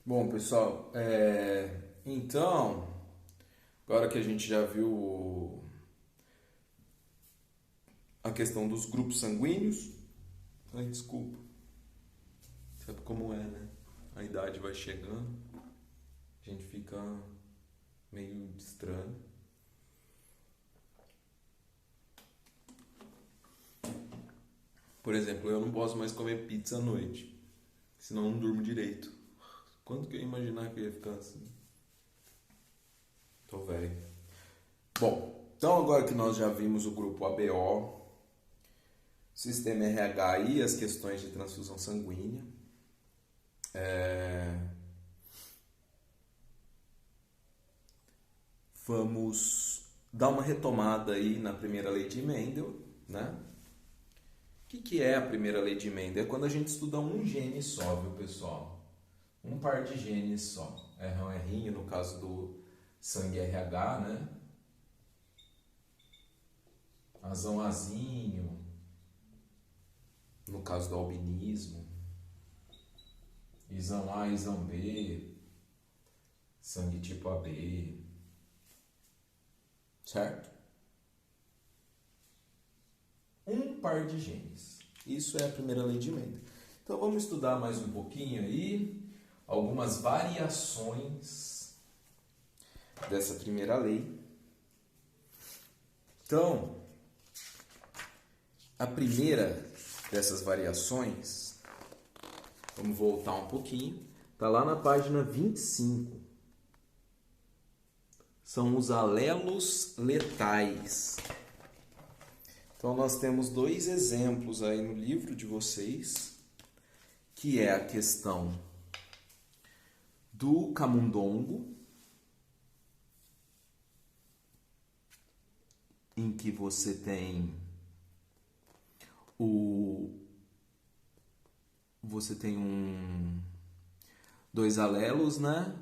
Bom, pessoal, então, agora que a gente já viu a questão dos grupos sanguíneos, ai, desculpa, sabe como é, né? A idade vai chegando, a gente fica meio estranho. Por exemplo, eu não posso mais comer pizza à noite, senão eu não durmo direito. Quando que eu ia imaginar que eu ia ficar assim? Tô velho. Bom, então agora que nós já vimos o grupo ABO, sistema RH e as questões de transfusão sanguínea, é, vamos dar uma retomada aí na primeira lei de Mendel, né? O que é a primeira lei de Mendel? É quando a gente estuda um gene só, viu, pessoal? Um par de genes só. R1, R, no caso do sangue RH, né? Azão, Azinho, no caso do albinismo. Isão A, Isão B, sangue tipo AB, certo? Um par de genes. Isso é a primeira lei de Mendel. Então vamos estudar mais um pouquinho aí, algumas variações dessa primeira lei. Então, a primeira dessas variações, vamos voltar um pouquinho, está lá na página 25. São os alelos letais. Então nós temos dois exemplos aí no livro de vocês, que é a questão do camundongo, em que você tem dois alelos, né?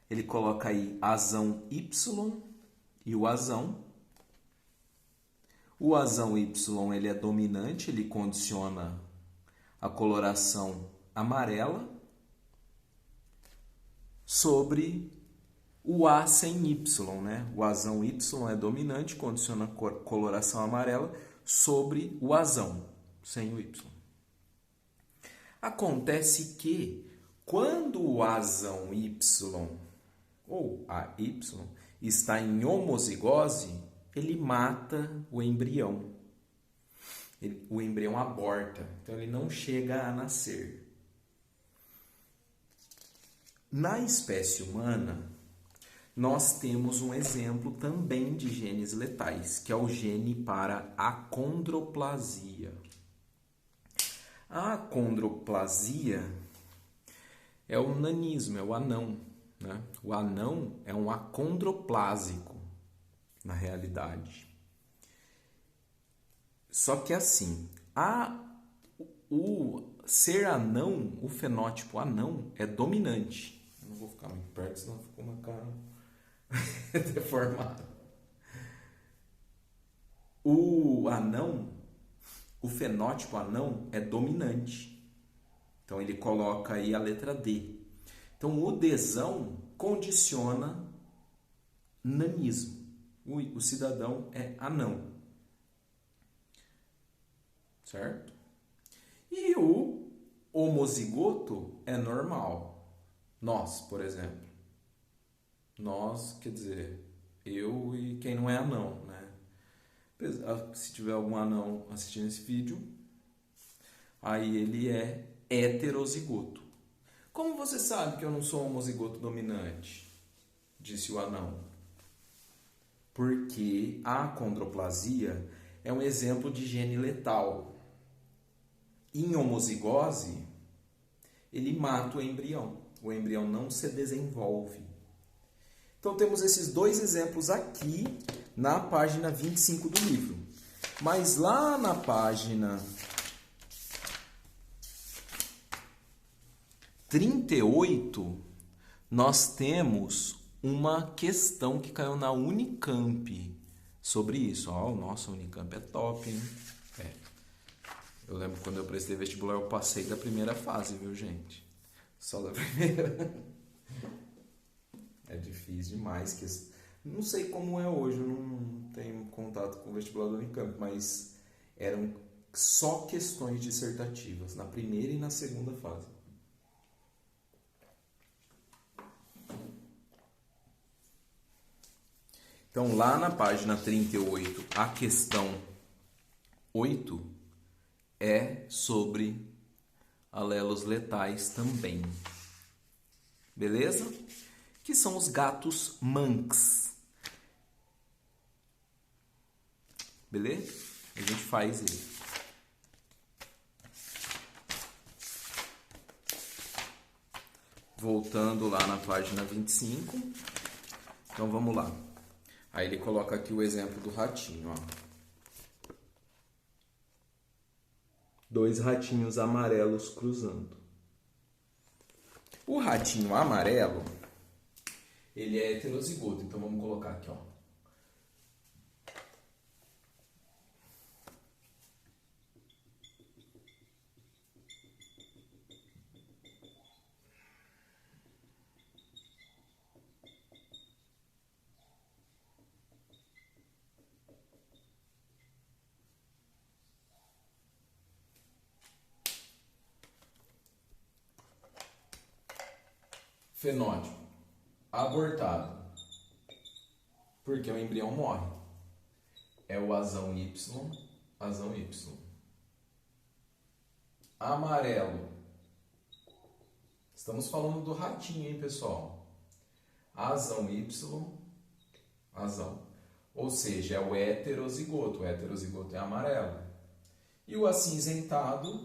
Ele coloca aí azão Y e o azão. O azão Y ele é dominante, ele condiciona a coloração amarela sobre o A sem Y, né? O azão Y é dominante, condiciona a coloração amarela sobre o azão sem o Y. Acontece que quando o azão Y ou AY está em homozigose, ele mata o embrião. O embrião aborta, então ele não chega a nascer. Na espécie humana, nós temos um exemplo também de genes letais, que é o gene para acondroplasia. A acondroplasia é o nanismo, é o anão, né? O anão é um acondroplásico, na realidade. Só que assim, o ser anão, o fenótipo anão, é dominante. Eu não vou ficar muito perto, senão ficou uma cara deformada. O anão, o fenótipo anão é dominante. Então ele coloca aí a letra D. Então o Dzão condiciona nanismo. O cidadão é anão. Certo? E o homozigoto é normal. Nós, por exemplo. Nós, quer dizer, eu e quem não é anão, né? Se tiver algum anão assistindo esse vídeo, aí ele é heterozigoto. Como você sabe que eu não sou homozigoto dominante? Disse o anão. Porque a acondroplasia é um exemplo de gene letal. Em homozigose, ele mata o embrião. O embrião não se desenvolve. Então temos esses dois exemplos aqui na página 25 do livro. Mas lá na página 38, nós temos uma questão que caiu na Unicamp sobre isso. Ó, nossa, a Unicamp é top, hein? Eu lembro quando eu prestei vestibular, eu passei da primeira fase, viu, gente? Só da primeira. É difícil demais. Não sei como é hoje, eu não tenho contato com o vestibular da Unicamp, mas eram só questões dissertativas, na primeira e na segunda fase. Então, lá na página 38, a questão 8 é sobre alelos letais também. Beleza? Que são os gatos Manx. Beleza? A gente faz ele. Voltando lá na página 25. Então, vamos lá. Aí ele coloca aqui o exemplo do ratinho, ó. 2 ratinhos amarelos cruzando. O ratinho amarelo, ele é heterozigoto, então vamos colocar aqui, ó. Fenótipo. Abortado. Porque o embrião morre. É o azão Y, azão Y. Amarelo. Estamos falando do ratinho, hein, pessoal? Azão Y, azão. Ou seja, é o heterozigoto. O heterozigoto é amarelo. E o acinzentado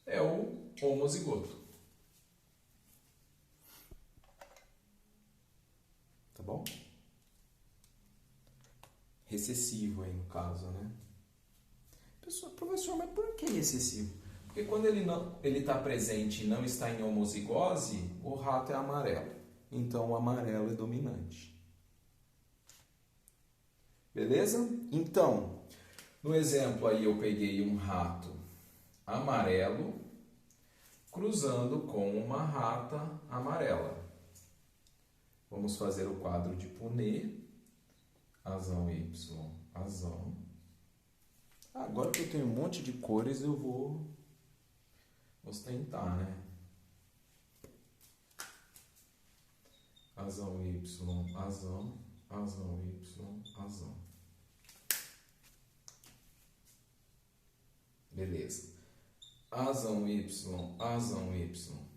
é o homozigoto. Tá bom? Recessivo aí no caso, né? Professor, mas por que recessivo? Porque quando ele está presente e não está em homozigose, o rato é amarelo. Então o amarelo é dominante. Beleza? Então, no exemplo aí eu peguei um rato amarelo cruzando com uma rata amarela. Vamos fazer o quadro de Punnett. Azão Y, azão. Agora que eu tenho um monte de cores, eu vou ostentar, né? Azão Y, azão, azão Y, azão. Beleza. Azão Y, azão Y.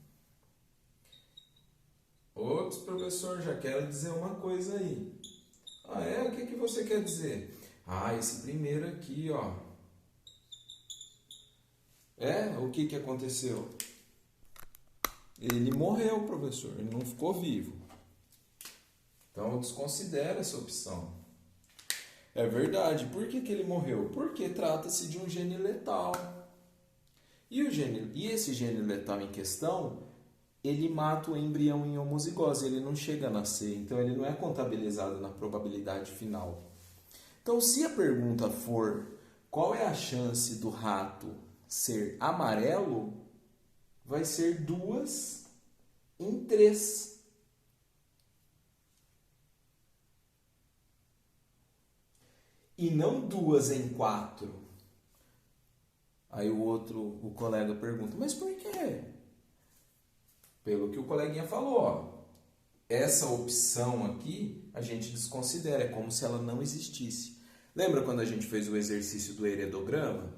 Ops, professor, já quero dizer uma coisa aí. Ah, é? O que você quer dizer? Ah, esse primeiro aqui, ó. É? O que aconteceu? Ele morreu, professor. Ele não ficou vivo. Então, eu desconsidero essa opção. É verdade. Por que ele morreu? Porque trata-se de um gene letal. E esse gene letal em questão, ele mata o embrião em homozigose. Ele não chega a nascer. Então, ele não é contabilizado na probabilidade final. Então, se a pergunta for qual é a chance do rato ser amarelo, vai ser 2 em 3. E não 2 em 4. Aí o colega pergunta, mas por quê? Pelo que o coleguinha falou, ó. Essa opção aqui a gente desconsidera, é como se ela não existisse. Lembra quando a gente fez o exercício do heredograma?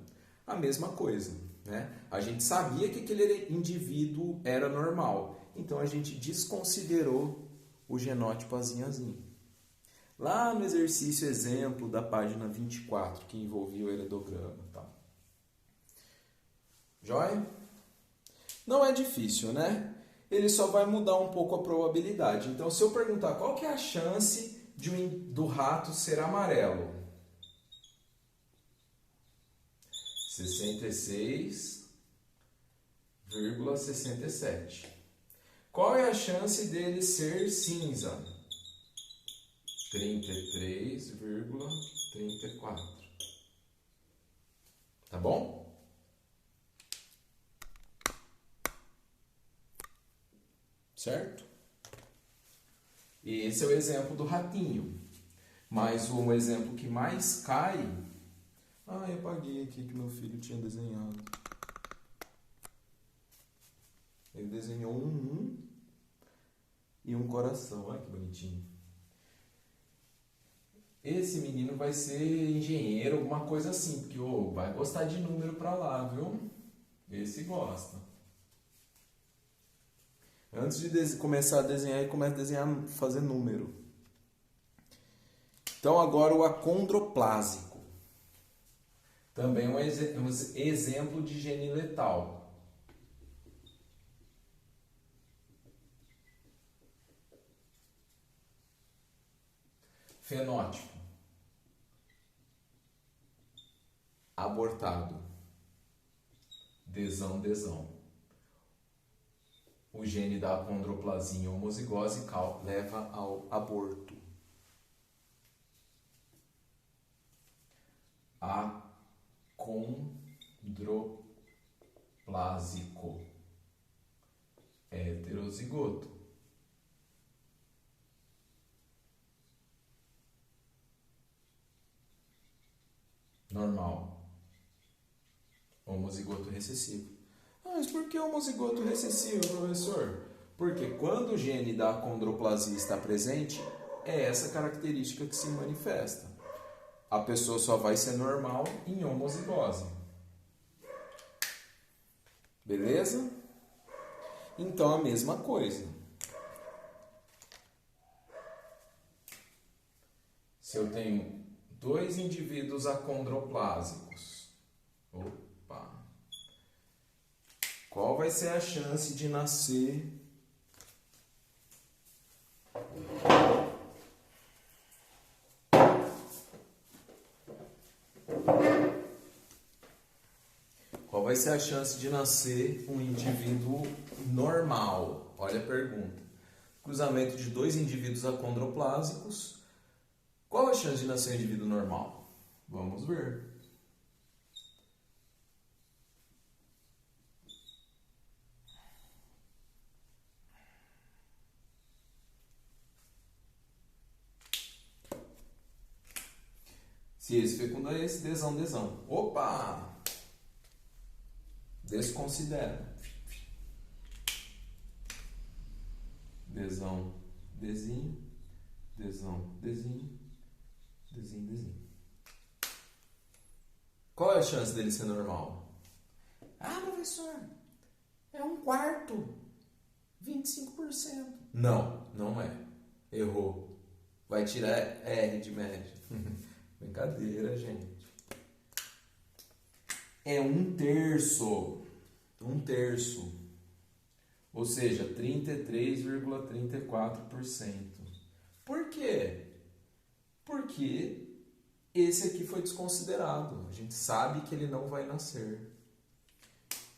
A mesma coisa, né? A gente sabia que aquele indivíduo era normal, então a gente desconsiderou o genótipo azinhazinho. Lá no exercício exemplo da página 24, que envolvia o heredograma e tal. Joia? Não é difícil, né? Ele só vai mudar um pouco a probabilidade. Então, se eu perguntar qual que é a chance do rato ser amarelo? 66,67. Qual é a chance dele ser cinza? 33,34. Tá bom? certo? E esse é o exemplo do ratinho. Mas o exemplo que mais cai... Ah, eu apaguei aqui que meu filho tinha desenhado. Ele desenhou um e um coração. Olha que bonitinho. Esse menino vai ser engenheiro, alguma coisa assim, porque vai gostar de número pra lá, viu? Esse gosta. Antes de começar a desenhar, ele começa a desenhar, fazer número. Então agora o acondroplásico. Também um exemplo de gene letal. Fenótipo. Abortado. Desão. O gene da acondroplasia homozigose leva ao aborto. Acondroplásico. Heterozigoto. Normal. Homozigoto recessivo. Ah, mas por que homozigoto recessivo, professor? Porque quando o gene da acondroplasia está presente, é essa característica que se manifesta. A pessoa só vai ser normal em homozigose. Beleza? Então a mesma coisa. Se eu tenho 2 indivíduos acondroplásicos, qual vai ser a chance de nascer um indivíduo normal? Olha a pergunta. Cruzamento de 2 indivíduos acondroplásicos. Qual a chance de nascer um indivíduo normal? Vamos ver. Se esse fecunda esse, desão. Opa! Desconsidera. Desão, desinho. Qual é a chance dele ser normal? Ah, professor, é 1/4. 25%. Não, não é. Errou. Vai tirar R de média. Brincadeira, gente. É 1/3. 1/3. Ou seja, 33,34%. Por quê? Porque esse aqui foi desconsiderado. A gente sabe que ele não vai nascer.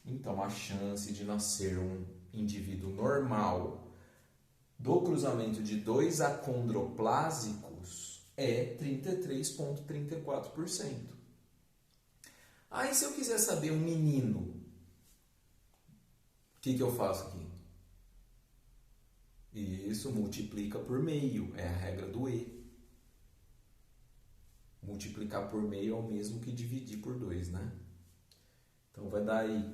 Então, a chance de nascer um indivíduo normal do cruzamento de 2 acondroplásicos é 33,34%. Aí, se eu quiser saber um menino, o que eu faço aqui? Isso, multiplica por meio. É a regra do E. Multiplicar por meio é o mesmo que dividir por 2, né? Então, vai dar aí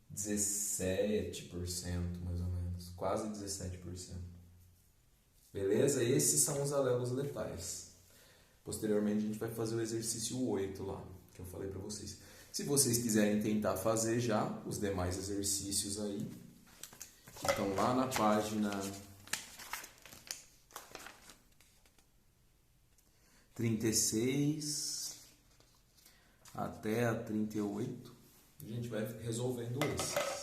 17%, mais ou menos. Quase 17%. Beleza? Esses são os alelos letais. Posteriormente, a gente vai fazer o exercício 8 lá, que eu falei para vocês. Se vocês quiserem tentar fazer já os demais exercícios aí, estão lá na página 36 até a 38, a gente vai resolvendo esses.